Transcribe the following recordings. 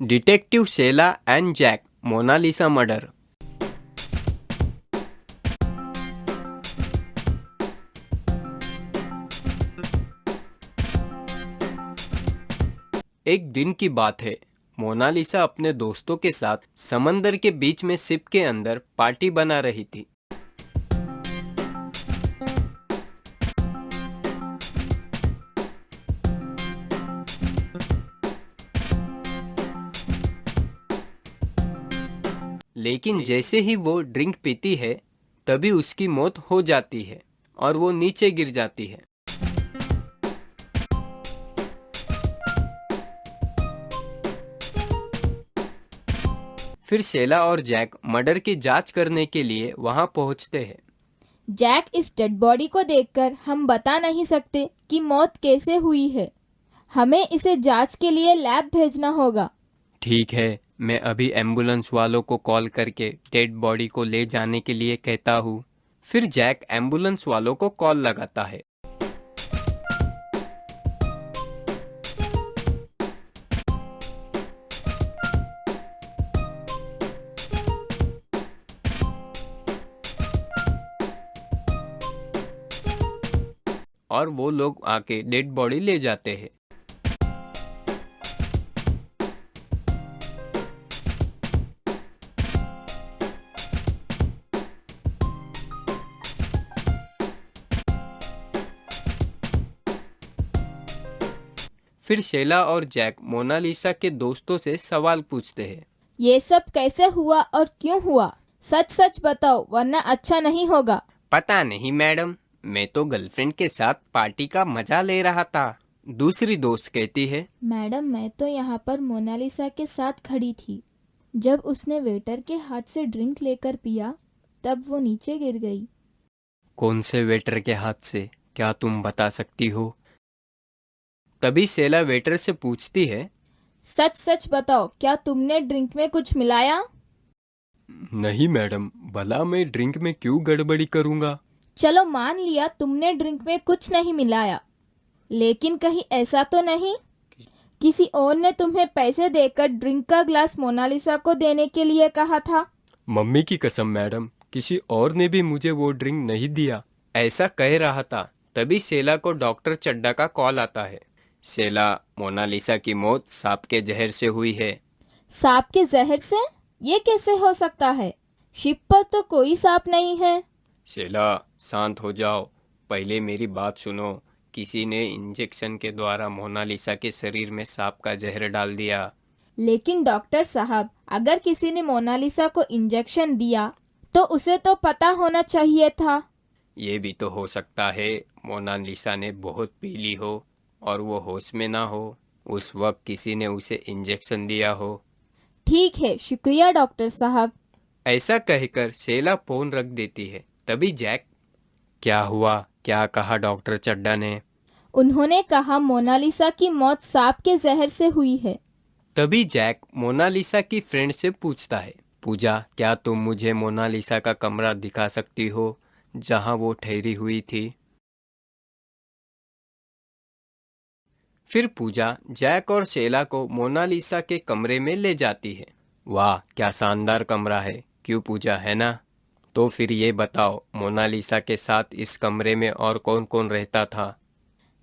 Detective Sheila and Jack Mona Lisa murder. एक दिन की बात है। मोनालिसा अपने दोस्तों के साथ समंदर के बीच में शिप के अंदर पार्टी बना रही थी। लेकिन जैसे ही वो ड्रिंक पीती है तभी उसकी मौत हो जाती है और वो नीचे गिर जाती है। फिर शेला और जैक मर्डर की जांच करने के लिए वहां पहुंचते हैं। जैक, इस डेड बॉडी को देखकर हम बता नहीं सकते कि मौत कैसे हुई है। हमें इसे जांच के लिए लैब भेजना होगा। ठीक है, मैं अभी एम्बुलेंस वालों को कॉल करके डेड बॉडी को ले जाने के लिए कहता हूँ। फिर जैक एम्बुलेंस वालों को कॉल लगाता है। और वो लोग आके डेड बॉडी ले जाते हैं। फिर शेला और जैक मोनालिसा के दोस्तों से सवाल पूछते हैं। ये सब कैसे हुआ और क्यों हुआ? सच सच बताओ, वरना अच्छा नहीं होगा। पता नहीं मैडम, मैं तो गर्लफ्रेंड के साथ पार्टी का मजा ले रहा था। दूसरी दोस्त कहती है, मैडम, मैं तो यहाँ पर मोनालिसा के साथ खड़ी थी। जब उसने वेटर के हाथ से ड्रिंक लेकर पिया तब वो नीचे गिर गई। कौन से वेटर के हाथ से, क्या तुम बता सकती हो? तभी शेला वेटर से पूछती है, सच सच बताओ, क्या तुमने ड्रिंक में कुछ मिलाया? नहीं मैडम, भला मैं ड्रिंक में क्यों गड़बड़ी करूंगा। चलो मान लिया तुमने ड्रिंक में कुछ नहीं मिलाया, लेकिन कहीं ऐसा तो नहीं किसी और ने तुम्हें पैसे देकर ड्रिंक का ग्लास मोनालिसा को देने के लिए कहा था? मम्मी की कसम मैडम, किसी और ने भी मुझे वो ड्रिंक नहीं दिया। ऐसा कह रहा था। तभी शेला को डॉक्टर चड्डा का कॉल आता है। शेला, मोनालिसा की मौत सांप के जहर से हुई है। सांप के जहर से? ये कैसे हो सकता है? शिप पर तो कोई सांप नहीं है। शेला, शांत हो जाओ, पहले मेरी बात सुनो। किसी ने इंजेक्शन के द्वारा मोनालिसा के शरीर में सांप का जहर डाल दिया। लेकिन डॉक्टर साहब, अगर किसी ने मोनालिसा को इंजेक्शन दिया तो उसे तो पता होना चाहिए था। ये भी तो हो सकता है मोनालिसा ने बहुत पी ली हो और वो होश में ना हो। उस वक्त किसी ने उसे इंजेक्शन दिया हो। ठीक है, शुक्रिया डॉक्टर साहब। ऐसा कहकर शेला फोन रख देती है। तभी जैक, क्या हुआ, क्या कहा डॉक्टर चड्डा ने? उन्होंने कहा मोनालिसा की मौत सांप के जहर से हुई है। तभी जैक मोनालिसा की फ्रेंड से पूछता है, पूजा, क्या तुम मुझे मोनालिसा का कमरा दिखा सकती हो जहां वो ठहरी हुई थी? फिर पूजा जैक और शेला को मोनालिसा के कमरे में ले जाती है। वाह, क्या शानदार कमरा है, क्यों पूजा, है ना? तो फिर ये बताओ, मोनालिसा के साथ इस कमरे में और कौन कौन रहता था?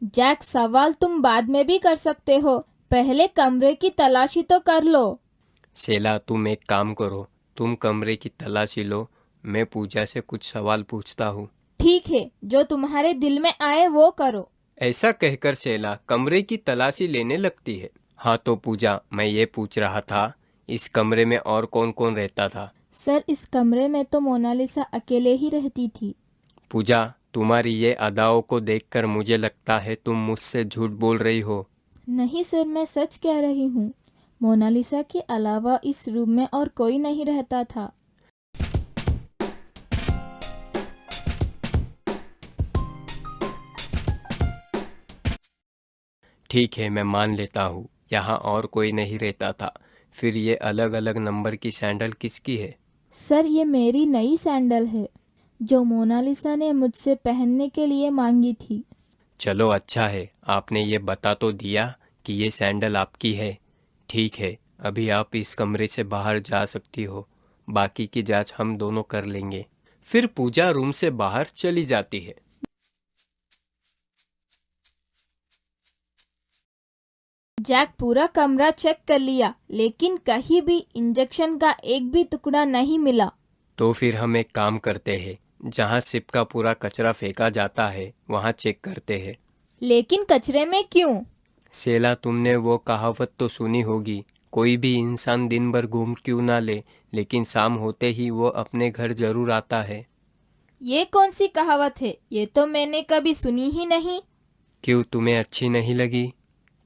जैक, सवाल तुम बाद में भी कर सकते हो, पहले कमरे की तलाशी तो कर लो। शेला, तुम एक काम करो, तुम कमरे की तलाशी लो, मैं पूजा से कुछ सवाल पूछता हूँ। ठीक है, जो तुम्हारे दिल में आए वो करो। ऐसा कहकर शेला कमरे की तलाशी लेने लगती है। हाँ तो पूजा, मैं ये पूछ रहा था, इस कमरे में और कौन कौन रहता था? सर, इस कमरे में तो मोनालिसा अकेले ही रहती थी। पूजा, तुम्हारी ये अदाओं को देखकर मुझे लगता है तुम मुझसे झूठ बोल रही हो। नहीं सर, मैं सच कह रही हूँ। मोनालिसा के अलावा इस रूम में और कोई नहीं रहता था। ठीक है, मैं मान लेता हूँ, यहाँ और कोई नहीं रहता था। फिर ये अलग अलग नंबर की सैंडल किसकी है? सर, ये मेरी नई सैंडल है जो मोनालिसा ने मुझसे पहनने के लिए मांगी थी। चलो अच्छा है, आपने ये बता तो दिया कि ये सैंडल आपकी है। ठीक है, अभी आप इस कमरे से बाहर जा सकती हो, बाकी की जांच हम दोनों कर लेंगे। फिर पूजा रूम से बाहर चली जाती है। जैक पूरा कमरा चेक कर लिया, लेकिन कहीं भी इंजेक्शन का एक भी टुकड़ा नहीं मिला। तो फिर हम एक काम करते हैं, जहाँ सिप का पूरा कचरा फेंका जाता है वहाँ चेक करते हैं। लेकिन कचरे में क्यों? सेला, तुमने वो कहावत तो सुनी होगी, कोई भी इंसान दिन भर घूम क्यों ना ले, लेकिन शाम होते ही वो अपने घर जरूर आता है। ये कौन सी कहावत है? ये तो मैंने कभी सुनी ही नहीं। क्यों, तुम्हें अच्छी नहीं लगी?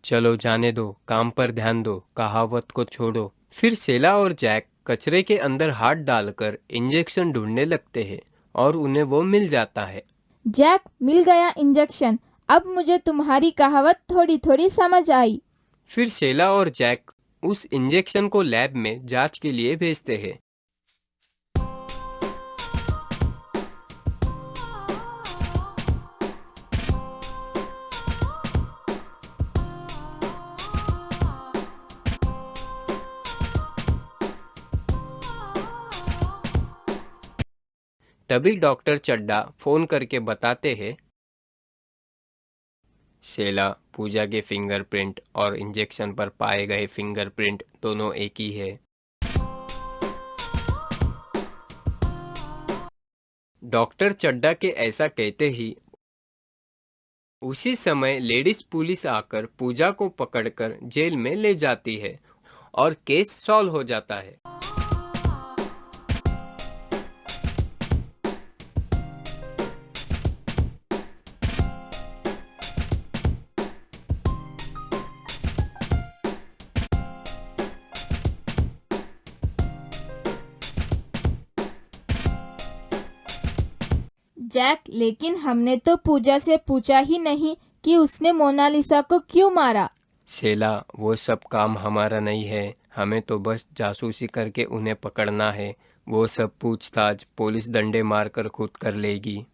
चलो जाने दो, काम पर ध्यान दो, कहावत को छोड़ो। फिर सेला और जैक कचरे के अंदर हाथ डालकर इंजेक्शन ढूंढने लगते हैं और उन्हें वो मिल जाता है। जैक, मिल गया इंजेक्शन। अब मुझे तुम्हारी कहावत थोड़ी थोड़ी समझ आई। फिर सेला और जैक उस इंजेक्शन को लैब में जांच के लिए भेजते हैं। तभी डॉक्टर चड्डा फोन करके बताते हैं, सेला, पूजा के फिंगरप्रिंट और इंजेक्शन पर पाए गए फिंगरप्रिंट दोनों एक ही है। डॉक्टर चड्डा के ऐसा कहते ही उसी समय लेडीज पुलिस आकर पूजा को पकड़कर जेल में ले जाती है और केस सॉल्व हो जाता है। जैक, लेकिन हमने तो पूजा से पूछा ही नहीं कि उसने मोनालिसा को क्यों मारा। सेला, वो सब काम हमारा नहीं है, हमें तो बस जासूसी करके उन्हें पकड़ना है। वो सब पूछताछ पुलिस डंडे मारकर खुद कर लेगी।